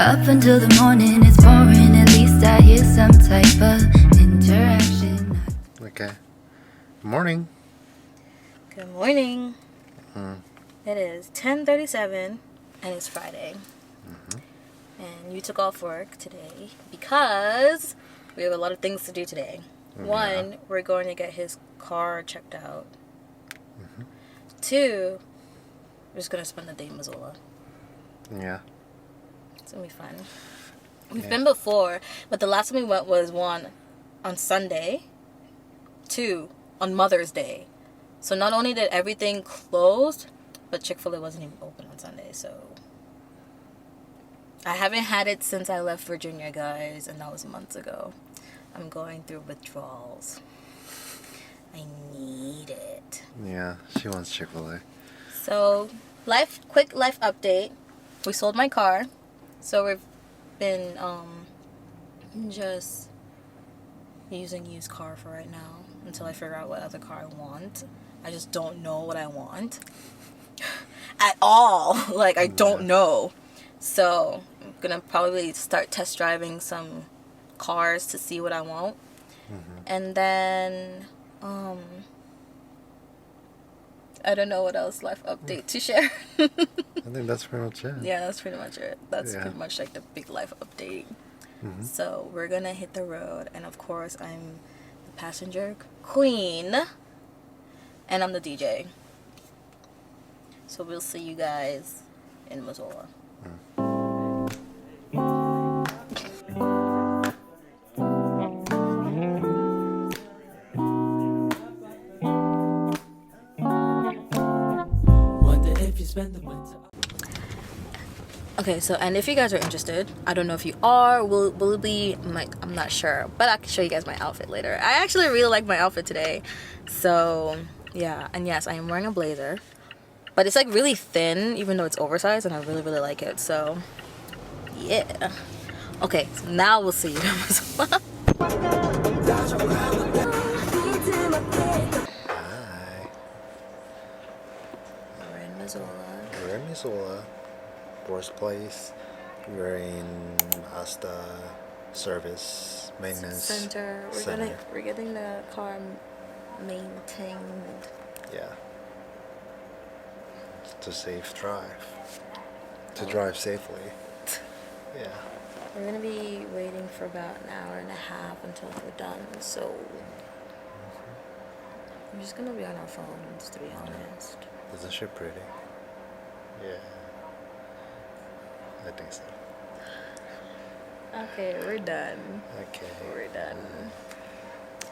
Up until the morning, it's boring. At least I hear some type of interaction. Okay. Good morning. Good morning. It is 10:37 and it's Friday. And you took off work today because we have a lot of things to do today. One, we're going to get his car checked out. Two, we're just going to spend the day in Missoula. Yeah. It's going to be fun. We've been before, but the last time we went was one on Sunday, two on Mother's Day. So not only did everything close, but Chick-fil-A wasn't even open on Sunday. So I haven't had it since I left Virginia, guys, and that was months ago. I'm going through withdrawals. I need it. Yeah, she wants Chick-fil-A. So, quick life update. We sold my car. So we've been just using used car for right now until I figure out what other car I want. I just don't know what I want at all. Like, I don't know. So I'm gonna probably start test driving some cars to see what I want. And then I don't know what else life update to share. I think that's pretty much it. Yeah, that's pretty much it. That's pretty much like the big life update. So we're gonna hit the road, and of course I'm the passenger queen and I'm the DJ. So we'll see you guys in Missoula. Okay, so, and if you guys are interested, I don't know if you are, will it be, I'm not sure, but I can show you guys my outfit later. I actually really like my outfit today. So, yeah, and yes, I am wearing a blazer, but it's like really thin, even though it's oversized, and I really, really like it, so, yeah. Okay, so now we'll see you in Missoula. Hi. We're in Missoula. We're in Missoula. Worst place. We're in Asta service maintenance Center. We're getting the car maintained. Yeah. To safe drive. To drive safely. Yeah. We're gonna be waiting for about an hour and a half until we're done, so we're just gonna be on our phones, to be honest. Isn't she pretty? Yeah. I think so. Okay, we're done. Okay. We're done.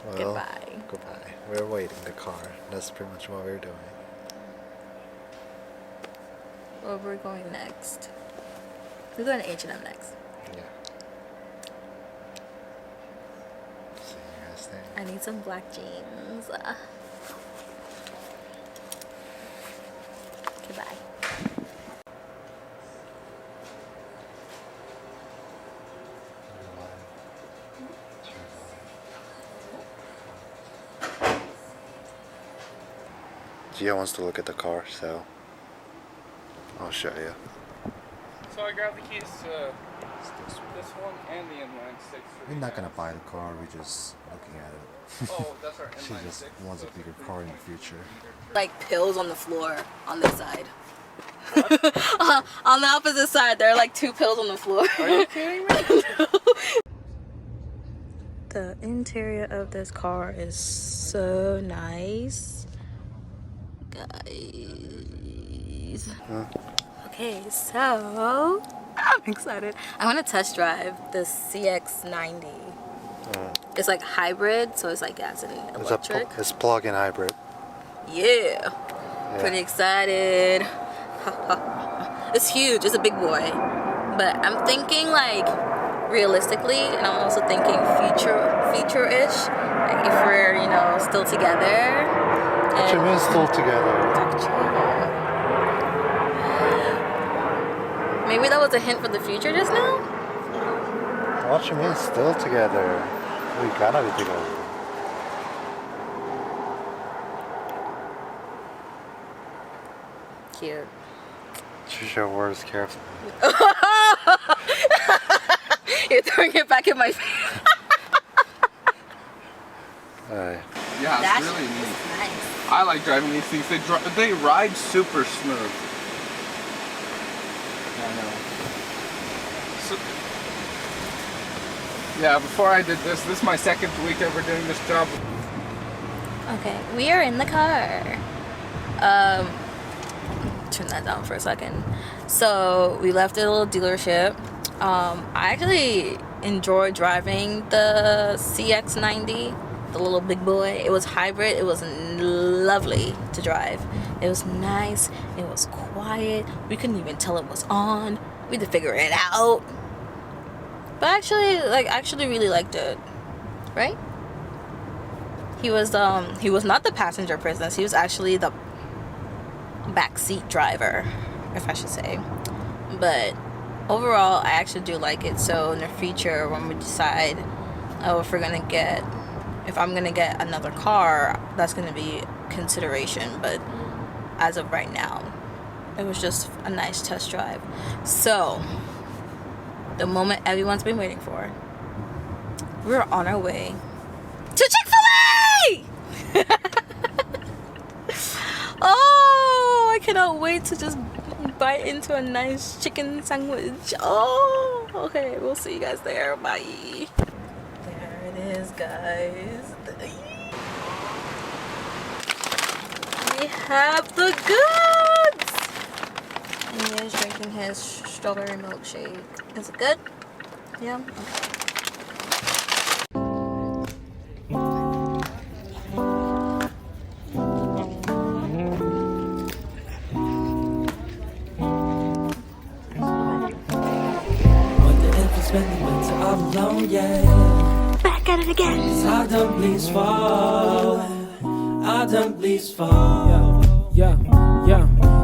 Well, Goodbye. Goodbye. We're waiting the car. That's pretty much what we're doing. Where we're going next? We're going to H&M next. Yeah. See you guys there. I need some black jeans. Goodbye. Gia wants to look at the car, so I'll show you. So I grabbed the keys to this one and the inline six. We're not gonna buy the car, we're just looking at it. Oh, that's our She inline just six. wants a bigger car in the future. Like pills on the floor on this side. On the opposite side, there are like 2 pills on the floor. Are you kidding me? The interior of this car is so nice, guys. Okay, so I'm excited. I want to test drive the CX90. It's like hybrid, so it's like gas and electric. It's plug-in hybrid. Yeah. Pretty excited. It's huge. It's a big boy. But I'm thinking like realistically, and I'm also thinking future-ish. Like if we're, you know, still together. What you mean still together? Maybe that was a hint for the future just now? What you mean still together? We gotta be together. Cute. Choose your words carefully. throwing it back in my face. Yeah, it's That's really neat. nice. I like driving these things. They ride super smooth. I know. So, yeah, before I did this is my second week ever doing this job. Okay, we are in the car. Turn that down for a second. So we left a little dealership. I actually enjoyed driving the CX90, the little big boy. It was hybrid. It was lovely to drive. It was nice. It was quiet. We couldn't even tell it was on. We had to figure it out. But actually really liked it. Right? He was not the passenger princess. He was actually the backseat driver, if I should say. But overall, I actually do like it. So in the future, when we decide, if I'm gonna get another car, that's gonna be consideration. But as of right now, it was just a nice test drive. So the moment everyone's been waiting for, we're on our way to Chick-fil-A. Oh, I cannot wait to just bite into a nice chicken sandwich. Oh, okay, we'll see you guys there. Bye. There it is, guys. We have the goods. And he is drinking his strawberry milkshake. Is it good? Yeah. Okay. Back at it again. I don't please fall. I don't please fall. Yeah.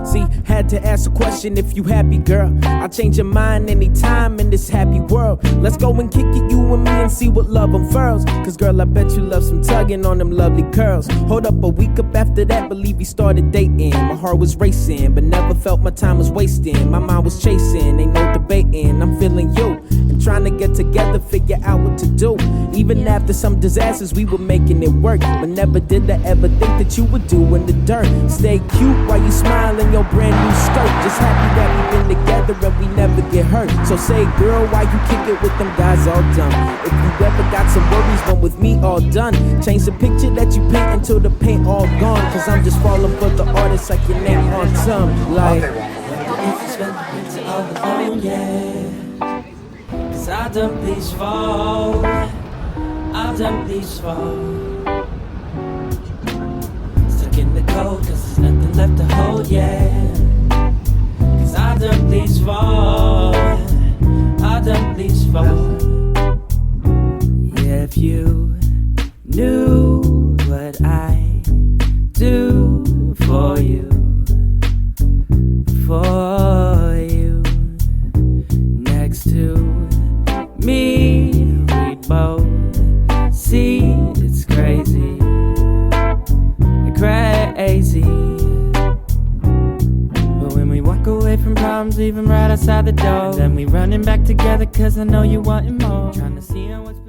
See, had to ask a question if you happy, girl. I'll change your mind anytime in this happy world. Let's go and kick it, you and me, and see what love unfurls. Cause girl, I bet you love some tugging on them lovely curls. Hold up, a week up after that, believe we started dating. My heart was racing, but never felt my time was wasting. My mind was chasing, ain't no debating. I'm feeling you, and trying to get together, figure out what to do. Even after some disasters, we were making it work. But never did I ever think that you would do in the dirt. Stay cute while you smile in your brand new skirt. Just happy that we've been together and we never get hurt. So say, girl, why you kick it with them guys all dumb? If you ever got some worries, one with me all done. Change the picture that you paint until the paint all gone. Cause I'm just falling for the artist like your name on some. Like, if you spend the winter all alone, yeah. Cause I done please fall. I done please fall. Stuck in the cold cause there's nothing left to hold, yeah. Cause I done please fall. I done please fall. Yeah, if you knew what I do for you, next to me, we'd both see it's crazy. But when we walk away from problems, leave them right outside the door. And then we running back together cause I know you wanting more. Trying to see what's